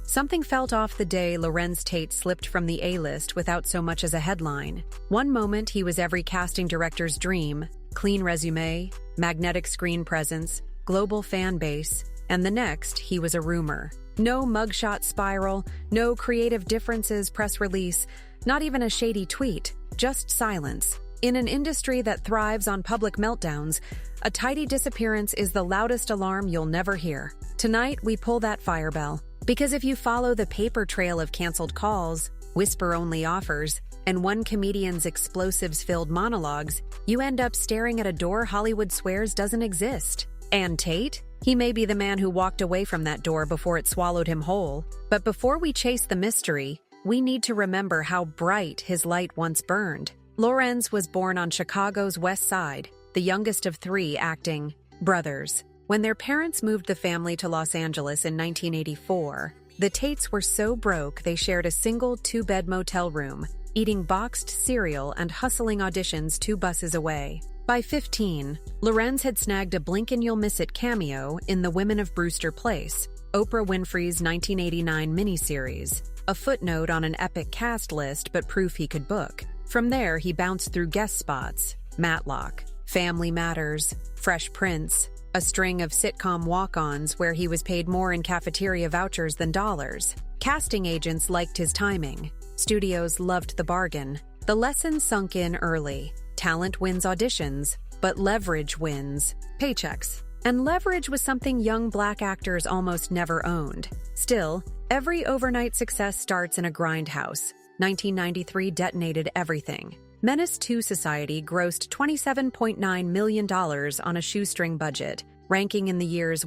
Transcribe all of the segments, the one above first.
Something felt off the day Larenz Tate slipped from the A-list without so much as a headline. One moment he was every casting director's dream, clean resume, magnetic screen presence, global fan base, and the next he was a rumor. No mugshot spiral, no creative differences press release, not even a shady tweet, just silence. In an industry that thrives on public meltdowns, a tidy disappearance is the loudest alarm you'll never hear. Tonight, we pull that fire bell. Because if you follow the paper trail of canceled calls, whisper-only offers, and one comedian's explosives-filled monologues, you end up staring at a door Hollywood swears doesn't exist. And Tate? He may be the man who walked away from that door before it swallowed him whole. But before we chase the mystery, we need to remember how bright his light once burned. Lorenz was born on Chicago's West Side, the youngest of three acting brothers. When their parents moved the family to Los Angeles in 1984, the Tates were so broke they shared a single two-bed motel room, eating boxed cereal and hustling auditions 2 buses away. By 15, Lorenz had snagged a blink-and-you'll-miss-it cameo in The Women of Brewster Place, Oprah Winfrey's 1989 miniseries, a footnote on an epic cast list but proof he could book. From there, he bounced through guest spots, Matlock, Family Matters, Fresh Prince, a string of sitcom walk-ons where he was paid more in cafeteria vouchers than dollars. Casting agents liked his timing. Studios loved the bargain. The lesson sunk in early. Talent wins auditions, but leverage wins paychecks. And leverage was something young black actors almost never owned. Still, every overnight success starts in a grindhouse. 1993 detonated everything. Menace II Society grossed $27.9 million on a shoestring budget, ranking in the year's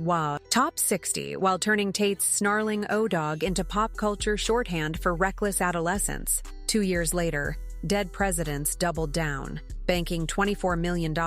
top 60 while turning Tate's snarling O-Dog into pop culture shorthand for reckless adolescence. 2 years later, Dead Presidents doubled down, banking $24 million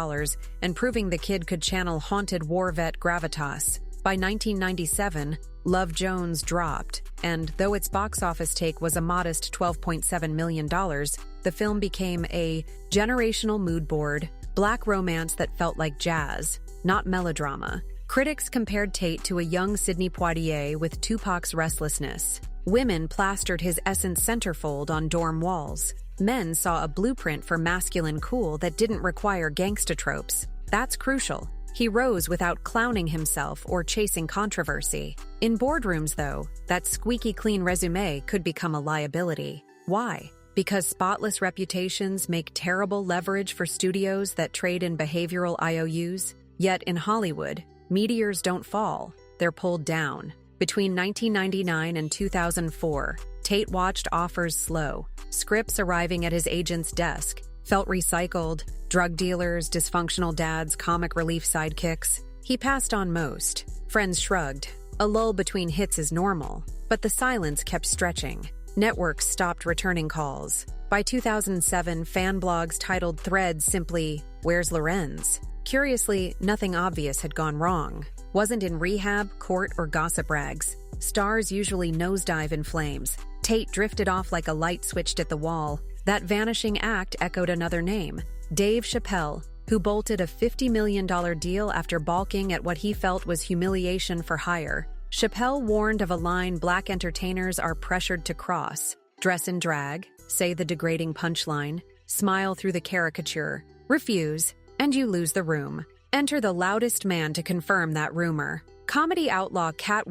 and proving the kid could channel haunted war vet gravitas. By 1997, Love Jones dropped, and though its box office take was a modest $12.7 million, the film became a generational mood board, black romance that felt like jazz, not melodrama. Critics compared Tate to a young Sidney Poitier with Tupac's restlessness. Women plastered his Essence centerfold on dorm walls. Men saw a blueprint for masculine cool that didn't require gangsta tropes. That's crucial. He rose without clowning himself or chasing controversy. In boardrooms, though, that squeaky clean resume could become a liability. Why? Because spotless reputations make terrible leverage for studios that trade in behavioral IOUs. Yet in Hollywood, meteors don't fall, they're pulled down. Between 1999 and 2004, Tate watched offers slow, scripts arriving at his agent's desk, felt recycled, drug dealers, dysfunctional dads, comic relief sidekicks. He passed on most. Friends shrugged. A lull between hits is normal, but the silence kept stretching. Networks stopped returning calls. By 2007, fan blogs titled threads simply, "Where's Lorenz?" Curiously, nothing obvious had gone wrong. Wasn't in rehab, court, or gossip rags. Stars usually nosedive in flames. Tate drifted off like a light switched at the wall. That vanishing act echoed another name, Dave Chappelle, who bolted a $50 million deal after balking at what he felt was humiliation for hire. Chappelle warned of a line black entertainers are pressured to cross: dress in drag, say the degrading punchline, smile through the caricature, refuse, and you lose the room. Enter the loudest man to confirm that rumor. Comedy outlaw Katt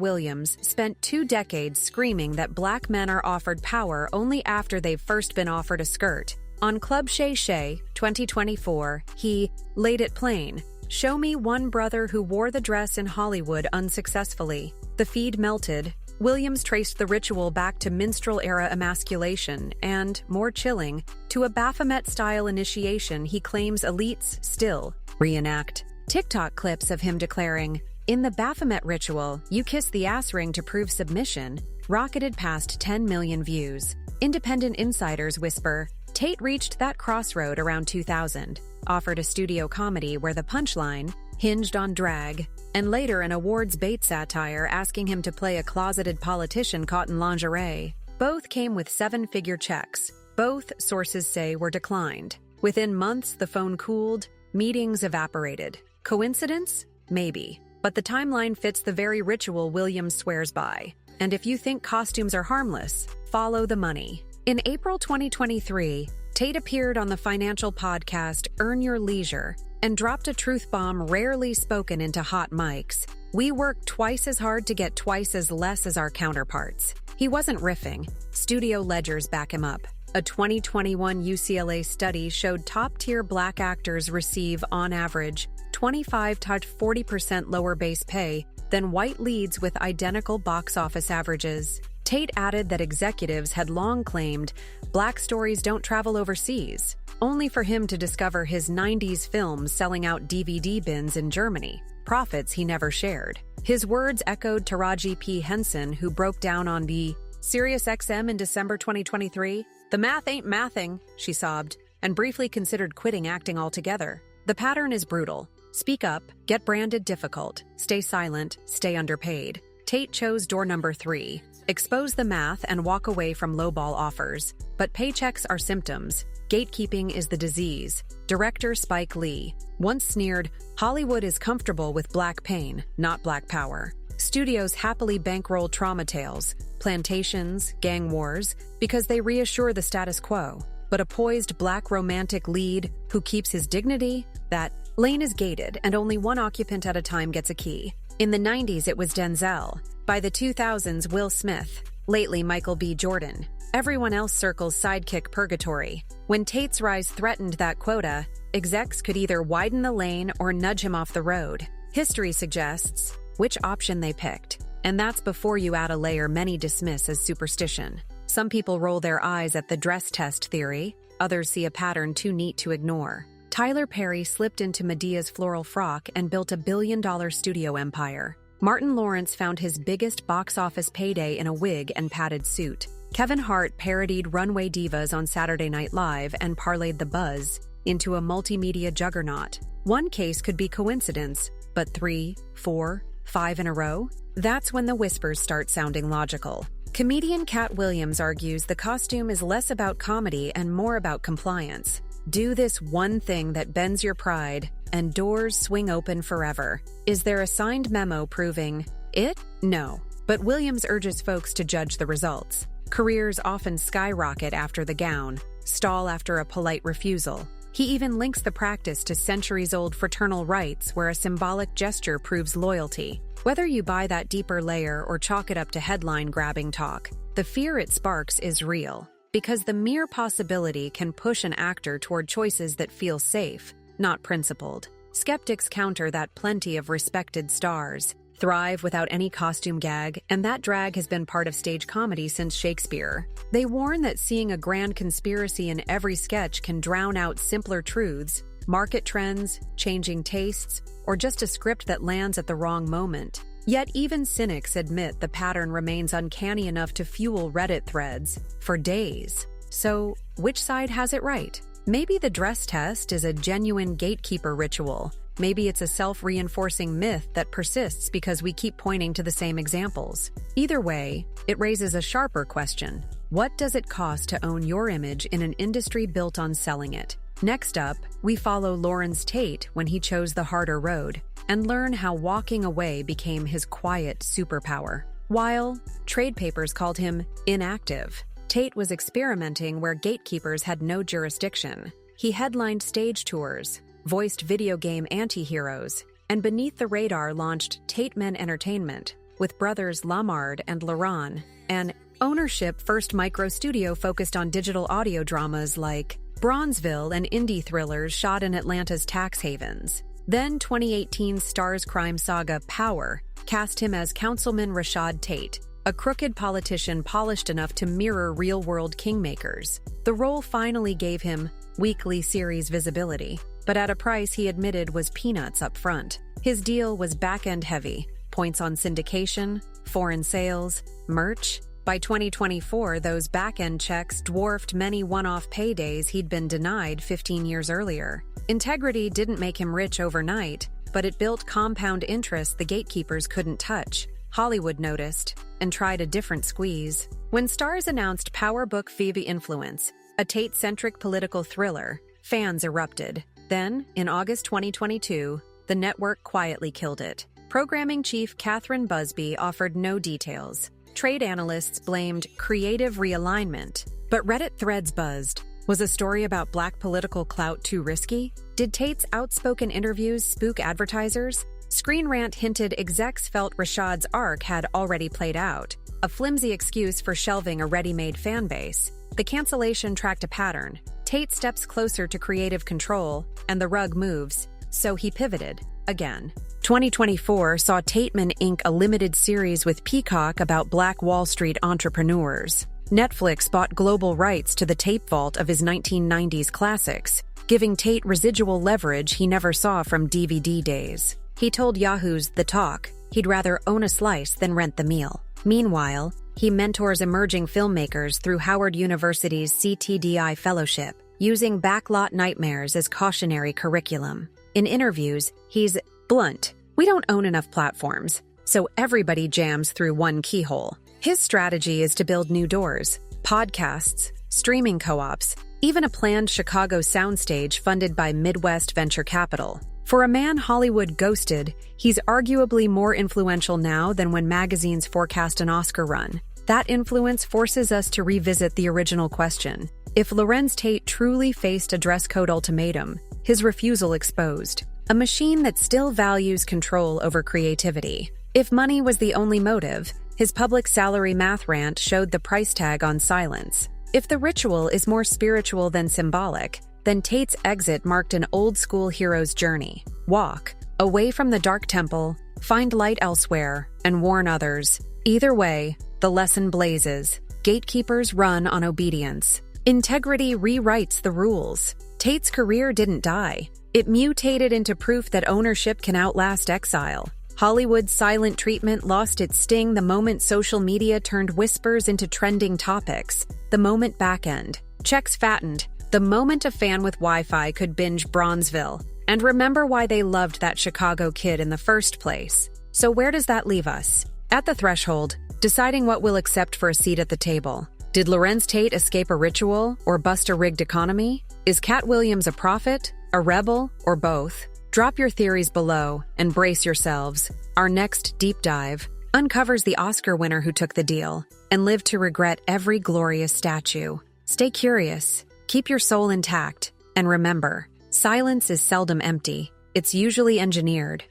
spent 2 decades screaming that black men are offered power only after they've first been offered a skirt. On Club Shay Shay, 2024, he laid it plain. Show me one brother who wore the dress in Hollywood unsuccessfully. The feed melted. Williams traced the ritual back to minstrel-era emasculation and, more chilling, to a Baphomet-style initiation he claims elites still reenact. TikTok clips of him declaring, "In the Baphomet ritual, you kiss the ass ring to prove submission," rocketed past 10 million views. Independent insiders whisper, Tate reached that crossroad around 2000, offered a studio comedy where the punchline hinged on drag, and later an awards bait satire asking him to play a closeted politician caught in lingerie. Both came with 7-figure checks. Both, sources say, were declined. Within months, the phone cooled, meetings evaporated. Coincidence? Maybe. But the timeline fits the very ritual Williams swears by. And if you think costumes are harmless, follow the money. In April 2023, Tate appeared on the financial podcast Earn Your Leisure and dropped a truth bomb rarely spoken into hot mics. We work twice as hard to get twice as less as our counterparts. He wasn't riffing. Studio ledgers back him up. A 2021 UCLA study showed top-tier Black actors receive, on average, 25 to 40% lower base pay than white leads with identical box office averages. Tate added that executives had long claimed Black stories don't travel overseas, only for him to discover his 90s films selling out DVD bins in Germany, profits he never shared. His words echoed Taraji P. Henson, who broke down on the SiriusXM in December 2023. "The math ain't mathing," she sobbed, and briefly considered quitting acting altogether. The pattern is brutal. Speak up, get branded difficult, stay silent, stay underpaid. Tate chose door number 3. Expose the math and walk away from lowball offers. But paychecks are symptoms. Gatekeeping is the disease. Director Spike Lee once sneered, "Hollywood is comfortable with Black pain, not Black power." Studios happily bankroll trauma tales, plantations, gang wars, because they reassure the status quo. But a poised Black romantic lead who keeps his dignity, that lane is gated and only one occupant at a time gets a key. In the 90s, it was Denzel. By the 2000s, Will Smith. Lately, Michael B. Jordan. Everyone else circles sidekick purgatory. When Tate's rise threatened that quota, execs could either widen the lane or nudge him off the road. History suggests which option they picked. And that's before you add a layer many dismiss as superstition. Some people roll their eyes at the dress test theory, others see a pattern too neat to ignore. Tyler Perry slipped into Medea's floral frock and built a billion-dollar studio empire. Martin Lawrence found his biggest box office payday in a wig and padded suit. Kevin Hart parodied runway divas on Saturday Night Live and parlayed the buzz into a multimedia juggernaut. One case could be coincidence, but 3, 4, 5 in a row? That's when the whispers start sounding logical. Comedian Katt Williams argues the costume is less about comedy and more about compliance. Do this one thing that bends your pride, and doors swing open forever. Is there a signed memo proving it? No. But Williams urges folks to judge the results. Careers often skyrocket after the gown, stall after a polite refusal. He even links the practice to centuries-old fraternal rites where a symbolic gesture proves loyalty. Whether you buy that deeper layer or chalk it up to headline-grabbing talk, the fear it sparks is real. Because the mere possibility can push an actor toward choices that feel safe, not principled. Skeptics counter that plenty of respected stars thrive without any costume gag, and that drag has been part of stage comedy since Shakespeare. They warn that seeing a grand conspiracy in every sketch can drown out simpler truths, market trends, changing tastes, or just a script that lands at the wrong moment. Yet even cynics admit the pattern remains uncanny enough to fuel Reddit threads for days. So, which side has it right? Maybe the dress test is a genuine gatekeeper ritual. Maybe it's a self-reinforcing myth that persists because we keep pointing to the same examples. Either way, it raises a sharper question. What does it cost to own your image in an industry built on selling it? Next up, we follow Lorenz Tate when he chose the harder road, and learn how walking away became his quiet superpower. While trade papers called him inactive, Tate was experimenting where gatekeepers had no jurisdiction. He headlined stage tours, voiced video game anti-heroes, and beneath the radar launched Tate Men Entertainment with brothers Lamard and Laron, an ownership-first micro-studio focused on digital audio dramas like Bronzeville and indie thrillers shot in Atlanta's tax havens. Then 2018 Starz crime saga Power cast him as Councilman Rashad Tate, a crooked politician polished enough to mirror real-world kingmakers. The role finally gave him weekly series visibility, but at a price he admitted was peanuts up front. His deal was back-end heavy, points on syndication, foreign sales, merch. By 2024, those back-end checks dwarfed many one-off paydays he'd been denied 15 years earlier. Integrity didn't make him rich overnight, but it built compound interest the gatekeepers couldn't touch. Hollywood noticed and tried a different squeeze. When Starz announced Power Book Phoebe Influence, a Tate-centric political thriller, fans erupted. Then, in August 2022, the network quietly killed it. Programming chief Catherine Busby offered no details. Trade analysts blamed creative realignment, but Reddit threads buzzed. Was a story about black political clout too risky? Did Tate's outspoken interviews spook advertisers? Screen Rant hinted execs felt Rashad's arc had already played out, a flimsy excuse for shelving a ready-made fanbase. The cancellation tracked a pattern. Tate steps closer to creative control, and the rug moves, so he pivoted, again. 2024 saw Tateman ink a limited series with Peacock about Black Wall Street entrepreneurs. Netflix bought global rights to the tape vault of his 1990s classics, giving Tate residual leverage he never saw from DVD days. He told Yahoo's The Talk he'd rather own a slice than rent the meal. Meanwhile, he mentors emerging filmmakers through Howard University's CTDI Fellowship, using Backlot Nightmares as cautionary curriculum. In interviews, he's blunt. We don't own enough platforms, so everybody jams through one keyhole. His strategy is to build new doors, podcasts, streaming co-ops, even a planned Chicago soundstage funded by Midwest Venture Capital. For a man Hollywood ghosted, he's arguably more influential now than when magazines forecast an Oscar run. That influence forces us to revisit the original question. If Larenz Tate truly faced a dress code ultimatum, his refusal exposed a machine that still values control over creativity. If money was the only motive, his public salary math rant showed the price tag on silence. If the ritual is more spiritual than symbolic, then Tate's exit marked an old-school hero's journey. Walk away from the dark temple, find light elsewhere, and warn others. Either way, the lesson blazes. Gatekeepers run on obedience. Integrity rewrites the rules. Tate's career didn't die. It mutated into proof that ownership can outlast exile. Hollywood's silent treatment lost its sting the moment social media turned whispers into trending topics. The moment backend checks fattened. The moment a fan with Wi-Fi could binge Bronzeville. And remember why they loved that Chicago kid in the first place. So where does that leave us? At the threshold, deciding what we'll accept for a seat at the table. Did Lorenz Tate escape a ritual or bust a rigged economy? Is Katt Williams a prophet, a rebel, or both? Drop your theories below and brace yourselves. Our next deep dive uncovers the Oscar winner who took the deal and lived to regret every glorious statue. Stay curious, keep your soul intact, and remember, silence is seldom empty. It's usually engineered.